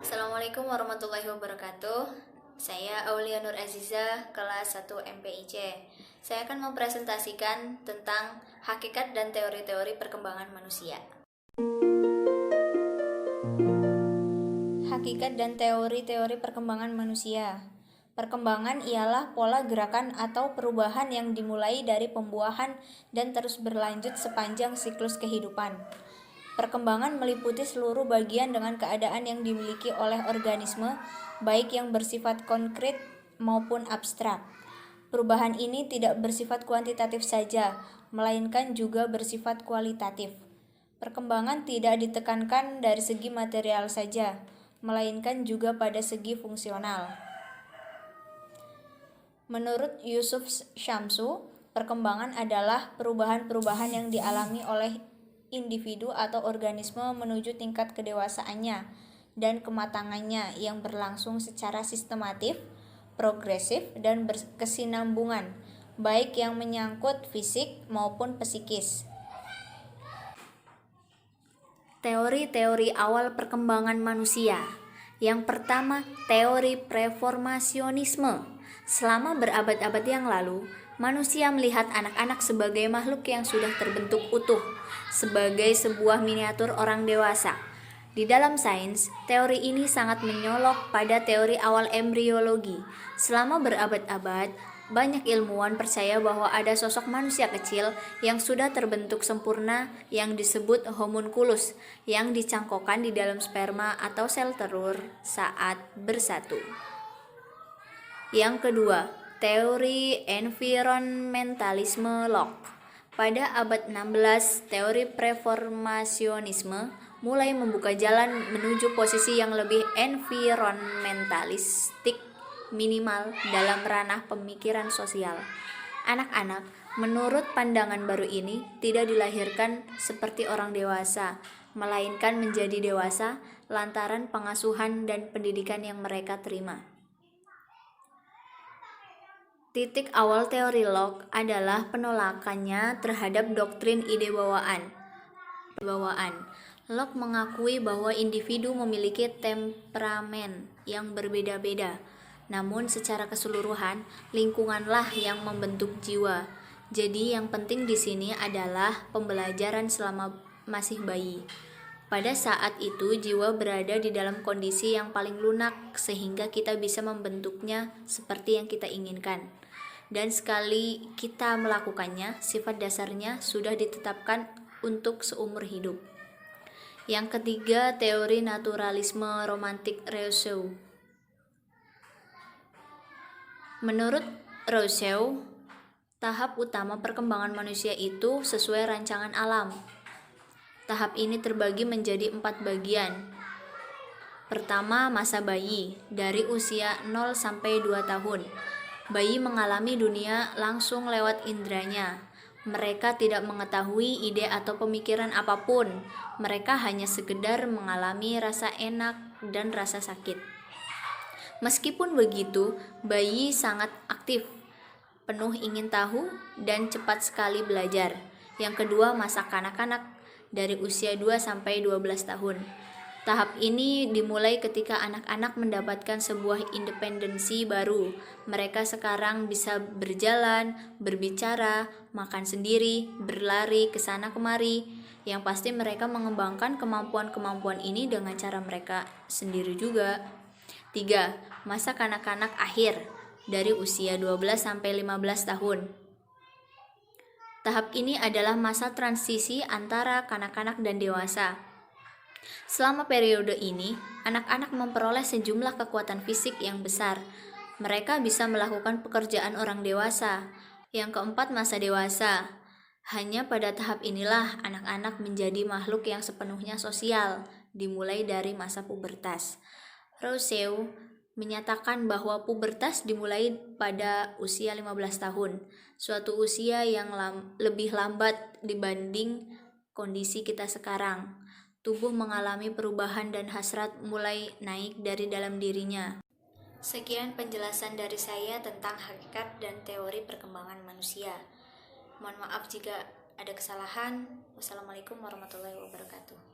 Assalamualaikum warahmatullahi wabarakatuh. Saya Aulia Nur Aziza, kelas 1 MPIC. Saya akan mempresentasikan tentang hakikat dan teori-teori perkembangan manusia. Hakikat dan teori-teori perkembangan manusia. Perkembangan ialah pola gerakan atau perubahan yang dimulai dari pembuahan dan terus berlanjut sepanjang siklus kehidupan. Perkembangan meliputi seluruh bagian dengan keadaan yang dimiliki oleh organisme, baik yang bersifat konkret maupun abstrak. Perubahan ini tidak bersifat kuantitatif saja, melainkan juga bersifat kualitatif. Perkembangan tidak ditekankan dari segi material saja, melainkan juga pada segi fungsional. Menurut Yusuf Syamsu, perkembangan adalah perubahan-perubahan yang dialami oleh individu atau organisme menuju tingkat kedewasaannya dan kematangannya yang berlangsung secara sistematif, progresif, dan berkesinambungan, baik yang menyangkut fisik maupun psikis. Teori-teori awal perkembangan manusia. Yang pertama, teori preformasionisme. Selama berabad-abad yang lalu, manusia melihat anak-anak sebagai makhluk yang sudah terbentuk utuh, sebagai sebuah miniatur orang dewasa. Di dalam sains, teori ini sangat menyolok pada teori awal embriologi. Selama berabad-abad, banyak ilmuwan percaya bahwa ada sosok manusia kecil yang sudah terbentuk sempurna yang disebut homunculus, yang dicangkokkan di dalam sperma atau sel telur saat bersatu. Yang kedua, teori environmentalisme Locke. Pada abad 16, teori preformasionisme mulai membuka jalan menuju posisi yang lebih environmentalistik, minimal dalam ranah pemikiran sosial. Anak-anak, menurut pandangan baru ini, tidak dilahirkan seperti orang dewasa, melainkan menjadi dewasa lantaran pengasuhan dan pendidikan yang mereka terima. Titik awal teori Locke adalah penolakannya terhadap doktrin ide bawaan. Locke mengakui bahwa individu memiliki temperamen yang berbeda-beda, namun secara keseluruhan lingkunganlah yang membentuk jiwa. Jadi yang penting di sini adalah pembelajaran selama masih bayi. Pada saat itu jiwa berada di dalam kondisi yang paling lunak sehingga kita bisa membentuknya seperti yang kita inginkan. Dan sekali kita melakukannya, sifat dasarnya sudah ditetapkan untuk seumur hidup. Yang ketiga, teori naturalisme romantik Rousseau. Menurut Rousseau, tahap utama perkembangan manusia itu sesuai rancangan alam. Tahap ini terbagi menjadi 4 bagian. Pertama, masa bayi, dari usia 0 sampai 2 tahun. Bayi mengalami dunia langsung lewat indranya. Mereka tidak mengetahui ide atau pemikiran apapun. Mereka hanya sekedar mengalami rasa enak dan rasa sakit. Meskipun begitu, bayi sangat aktif, penuh ingin tahu, dan cepat sekali belajar. Yang kedua, masa kanak-kanak, dari usia 2 sampai 12 tahun. Tahap ini dimulai ketika anak-anak mendapatkan sebuah independensi baru. Mereka sekarang bisa berjalan, berbicara, makan sendiri, berlari ke sana kemari. Yang pasti mereka mengembangkan kemampuan-kemampuan ini dengan cara mereka sendiri juga. 3. Masa kanak-kanak akhir, dari usia 12 sampai 15 tahun. Tahap ini adalah masa transisi antara kanak-kanak dan dewasa. Selama periode ini, anak-anak memperoleh sejumlah kekuatan fisik yang besar. Mereka bisa melakukan pekerjaan orang dewasa. Yang keempat, masa dewasa. Hanya pada tahap inilah anak-anak menjadi makhluk yang sepenuhnya sosial, dimulai dari masa pubertas. Rousseau menyatakan bahwa pubertas dimulai pada usia 15 tahun, suatu usia yang lebih lambat dibanding kondisi kita sekarang. Tubuh mengalami perubahan dan hasrat mulai naik dari dalam dirinya. Sekian penjelasan dari saya tentang hakikat dan teori perkembangan manusia. Mohon maaf jika ada kesalahan. Wassalamualaikum warahmatullahi wabarakatuh.